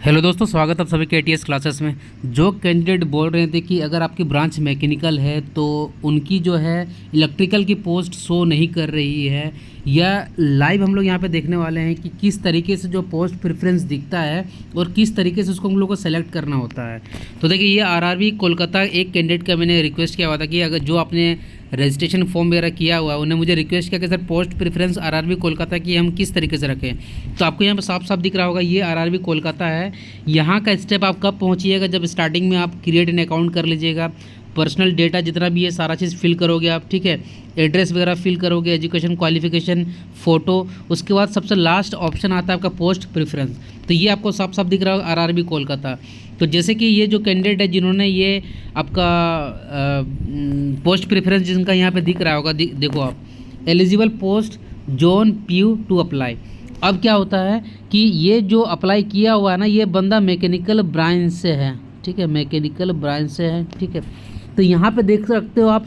Hello दोस्तों, स्वागत है आप सभी के ATS क्लासेस में। जो कैंडिडेट बोल रहे थे कि अगर आपकी ब्रांच मैकेनिकल है तो उनकी जो है इलेक्ट्रिकल की पोस्ट शो नहीं कर रही है, या लाइव हम लोग यहाँ पे देखने वाले हैं कि किस तरीके से जो पोस्ट प्रेफरेंस दिखता है और किस तरीके से उसको हम लोग को सेलेक्ट करना होता है। तो देखिए, ये RRB कोलकाता एक कैंडिडेट का मैंने रिक्वेस्ट किया हुआ था कि अगर जो आपने रजिस्ट्रेशन फॉर्म वगैरह किया हुआ है उन्हें मुझे रिक्वेस्ट किया कि sir post preference RRB Kolkata की हम किस तरीके से रखें। तो आपको यहाँ पे साफ साफ दिख रहा होगा, ये RRB कोलकाता है। यहाँ का स्टेप आप कब पहुँचिएगा, जब स्टार्टिंग में आप क्रिएट एन अकाउंट कर लीजिएगा, पर्सनल डेटा जितना भी है सारा चीज़ फिल करोगे आप, ठीक है, एड्रेस वगैरह फिल करोगे, एजुकेशन क्वालिफिकेशन, फ़ोटो, उसके बाद सबसे लास्ट ऑप्शन आता है आपका पोस्ट प्रेफरेंस। तो ये आपको साफ साफ दिख रहा होगा RRB कोलकाता। तो जैसे कि ये जो कैंडिडेट है जिन्होंने ये आपका पोस्ट प्रेफरेंस जिनका यहाँ पे दिख रहा होगा, देखो आप eligible post zone PU to apply. अब क्या होता है कि ये जो अप्लाई किया हुआ है ना, ये बंदा मैकेनिकल ब्रांच से है, ठीक है, मैकेनिकल ब्रांच से है, ठीक है। तो यहाँ पे देख सकते हो आप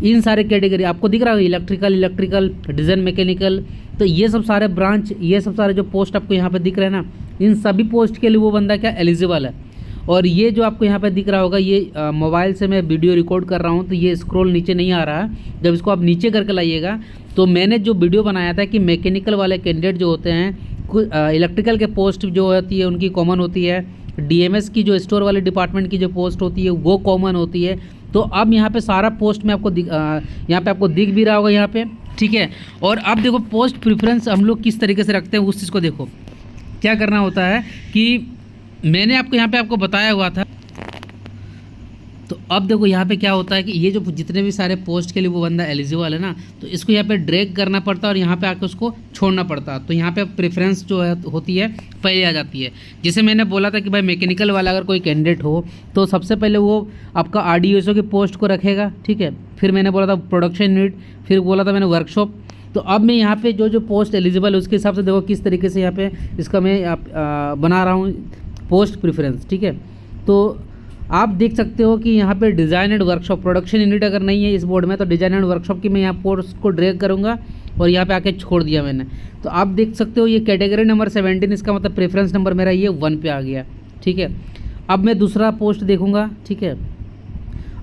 इन सारे कैटेगरी आपको दिख रहा है, इलेक्ट्रिकल, डिज़ाइन मैकेनिकल। तो ये सब सारे ब्रांच, ये सब सारे जो पोस्ट आपको यहाँ पे दिख रहे हैं ना, इन सभी पोस्ट के लिए वो बंदा क्या एलिजिबल है। और ये जो आपको यहाँ पे दिख रहा होगा, ये मोबाइल से मैं वीडियो रिकॉर्ड कर रहा हूँ तो ये स्क्रॉल नीचे नहीं आ रहा है। जब इसको आप नीचे करके लाइएगा तो मैंने जो वीडियो बनाया था कि मैकेनिकल वाले कैंडिडेट जो होते हैं, इलेक्ट्रिकल के पोस्ट जो होती है उनकी कॉमन होती है, DMS की जो स्टोर वाले डिपार्टमेंट की जो पोस्ट होती है वो कॉमन होती है। तो अब यहाँ पे सारा पोस्ट में आपको यहाँ पे आपको दिख भी रहा होगा यहाँ पे, ठीक है। और अब देखो पोस्ट प्रेफरेंस हम लोग किस तरीके से रखते हैं उस चीज़ को देखो। क्या करना होता है कि मैंने आपको यहाँ पे आपको बताया हुआ था। तो अब देखो यहाँ पे क्या होता है कि ये जो जितने भी सारे पोस्ट के लिए वो बंदा एलिजिबल है ना, तो इसको यहाँ पे ड्रैग करना पड़ता है और यहाँ पे आके उसको छोड़ना पड़ता है। तो यहाँ पे प्रेफरेंस जो है होती है पहले आ जाती है। जैसे मैंने बोला था कि भाई मैकेनिकल वाला अगर कोई कैंडिडेट हो तो सबसे पहले वो आपका RDSO की पोस्ट को रखेगा, ठीक है। फिर मैंने बोला था प्रोडक्शन यूनिट, फिर बोला था मैंने वर्कशॉप। तो अब मैं यहाँ पे जो पोस्ट एलिजिबल है उसके हिसाब से देखो किस तरीके से यहाँ पे इसका मैं बना रहा हूँ पोस्ट प्रेफरेंस, ठीक है। तो आप देख सकते हो कि यहाँ पे design and workshop, production unit अगर नहीं है इस बोर्ड में तो डिज़ाइन एंड वर्कशॉप की मैं यहाँ पोस्ट को ड्रैग करूँगा और यहाँ पे आके छोड़ दिया मैंने। तो आप देख सकते हो ये कैटेगरी नंबर 17, इसका मतलब प्रेफरेंस नंबर मेरा ये 1 पे आ गया, ठीक है। अब मैं दूसरा पोस्ट देखूँगा, ठीक है।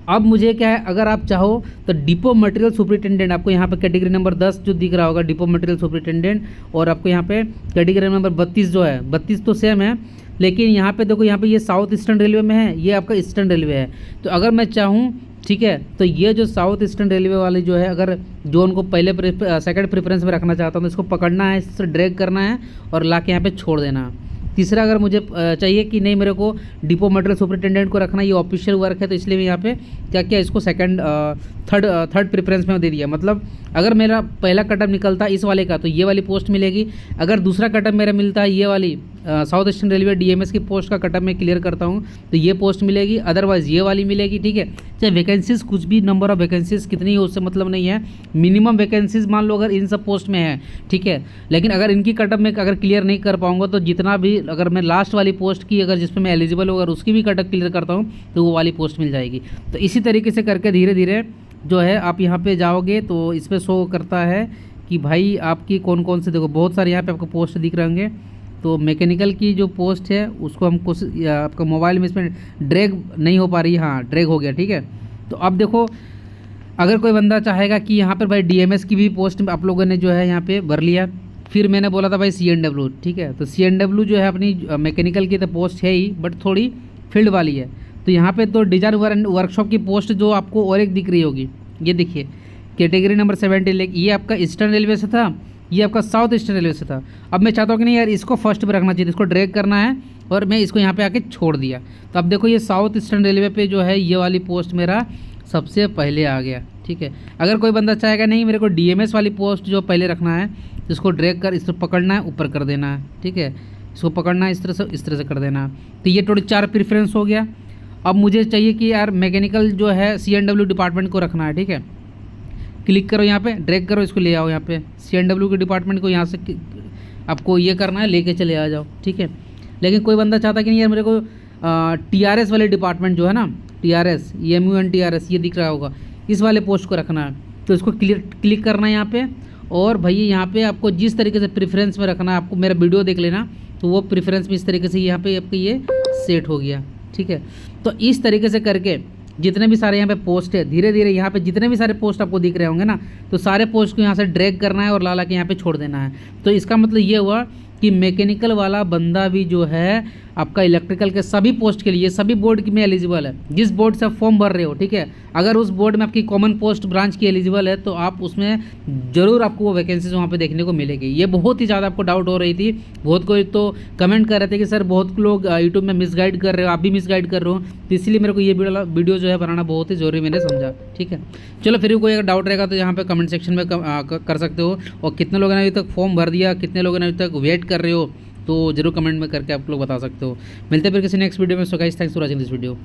अब मुझे क्या है, अगर आप चाहो तो डिपो मटेरियल सुपरिटेंडेंट, आपको यहाँ पे कैटेगरी नंबर 10 जो दिख रहा होगा डिपो मटेरियल सुपरिटेंडेंट, और आपको यहाँ पे कैटेगरी नंबर 32 जो है, 32 तो सेम है, लेकिन यहाँ पे देखो यहाँ पे ये साउथ ईस्टर्न रेलवे में है, ये आपका ईस्टर्न रेलवे है। तो अगर मैं चाहूँ, ठीक है, तो ये जो साउथ ईस्टर्न रेलवे वाली जो है, अगर जो उनको पहले सेकंड प्रेफरेंस में रखना चाहता हूँ तो इसको पकड़ना है, इससे ड्रैग करना है और ला के यहाँ पे छोड़ देना है। तीसरा, अगर मुझे चाहिए कि नहीं मेरे को डिपो मटेरियल सुपरिटेंडेंट को रखना, ये ऑफिशियल वर्क है, तो इसलिए मैं यहाँ पे क्या किया, इसको थर्ड प्रेफरेंस में दे दिया। मतलब अगर मेरा पहला कटअप निकलता इस वाले का तो ये वाली पोस्ट मिलेगी, अगर दूसरा कटअप मेरा मिलता है ये वाली साउथ ईस्टर्न रेलवे DMS की पोस्ट का कटअप मैं क्लियर करता हूँ तो ये पोस्ट मिलेगी, अदरवाइज़ ये वाली मिलेगी, ठीक है। चाहे वैकेंसीज़ कुछ भी, नंबर ऑफ वैकेंसीज़ कितनी हो उससे मतलब नहीं है, मिनिमम वैकेंसीज़ मान लो अगर इन सब पोस्ट में है, ठीक है। लेकिन अगर इनकी कटअप में अगर क्लियर नहीं कर पाऊँगा तो जितना भी, अगर मैं लास्ट वाली पोस्ट की अगर जिसमें मैं एलिजिबल हूँ अगर उसकी भी कटअप क्लियर करता हूँ तो वो वाली पोस्ट मिल जाएगी। तो इसी तरीके से करके धीरे धीरे जो है आप यहाँ पे जाओगे तो इस पर शो करता है कि भाई आपकी कौन कौन से, देखो बहुत सारे यहाँ पे आपको पोस्ट दिख रहे होंगे। तो मैकेनिकल की जो पोस्ट है उसको हमको आपका मोबाइल में इसमें ड्रैग नहीं हो पा रही, हाँ ड्रैग हो गया, ठीक है। तो अब देखो अगर कोई बंदा चाहेगा कि यहाँ पर भाई DMS की भी पोस्ट आप लोगों ने जो है यहाँ पे भर लिया, फिर मैंने बोला था भाई CNW, ठीक है। तो CNW जो है अपनी मैकेनिकल की तो पोस्ट है ही, बट थोड़ी फील्ड वाली है। तो यहाँ पे तो डिजाइन वर्कशॉप की पोस्ट जो आपको और एक दिख रही होगी, ये देखिए कैटेगरी नंबर 17, ये आपका ईस्टर्न रेलवे से था, ये आपका साउथ ईस्टर्न रेलवे से था। अब मैं चाहता हूँ कि नहीं यार इसको फर्स्ट पे रखना चाहिए, इसको ड्रैग करना है और मैं इसको यहाँ पे आके छोड़ दिया। तो अब देखो ये साउथ ईस्टर्न रेलवे पे जो है ये वाली पोस्ट मेरा सबसे पहले आ गया, ठीक है। अगर कोई बंदा चाहेगा नहीं मेरे को DMS वाली पोस्ट जो पहले रखना है, इसको ड्रैग कर, इसको पकड़ना है, ऊपर कर देना है, ठीक है। इसको पकड़ना है इस तरह से कर देना है। तो ये टोटल 4 प्रेफरेंस हो गया। अब मुझे चाहिए कि यार मैकेनिकल जो है CNW डिपार्टमेंट को रखना है, ठीक है। क्लिक करो यहाँ पे, ड्रैग करो, इसको ले आओ यहाँ पे CNW के डिपार्टमेंट को, यहाँ से आपको ये करना है, लेके चले आ जाओ, ठीक है। लेकिन कोई बंदा चाहता है कि नहीं यार मेरे को TRS वाले डिपार्टमेंट जो है ना, TRS MUN ये दिख रहा होगा, इस वाले पोस्ट को रखना है। तो इसको क्लिक करना है यहाँ पे, और भैया यहाँ पे आपको जिस तरीके से प्रेफरेंस में रखना है, आपको मेरा वीडियो देख लेना तो वो प्रेफरेंस में इस तरीके से यहाँ पे आपका ये सेट हो गया। ठीक है, तो इस तरीके से करके जितने भी सारे यहाँ पे पोस्ट है, धीरे धीरे यहाँ पे जितने भी सारे पोस्ट आपको दिख रहे होंगे ना, तो सारे पोस्ट को यहाँ से ड्रैग करना है और ला के यहाँ पे छोड़ देना है। तो इसका मतलब ये हुआ कि मैकेनिकल वाला बंदा भी जो है आपका इलेक्ट्रिकल के सभी पोस्ट के लिए, सभी बोर्ड में एलिजिबल है। जिस बोर्ड से आप फॉर्म भर रहे हो, ठीक है, अगर उस बोर्ड में आपकी कॉमन पोस्ट ब्रांच की एलिजिबल है तो आप उसमें ज़रूर आपको वो वैकेंसीज वहाँ पे देखने को मिलेगी। ये बहुत ही ज़्यादा आपको डाउट हो रही थी, बहुत कोई तो कमेंट कर रहे थे कि सर बहुत लोग यूट्यूब में मिसगाइड कर रहे हो, आप भी मिसगाइड कर रहे हो, तो इसलिए मेरे को ये वीडियो जो है बनाना बहुत ही ज़रूरी मैंने समझा। ठीक है, चलो फिर भी कोई अगर डाउट रहेगा तो यहाँ पे कमेंट सेक्शन में कर सकते हो। और कितने लोगों ने अभी तक फॉर्म भर दिया, कितने लोगों ने अभी तक वेट कर रहे हो, तो जरूर कमेंट में करके आप लोग बता सकते हो। मिलते हैं फिर किसी नेक्स्ट वीडियो में। So guys, thanks for watching this video.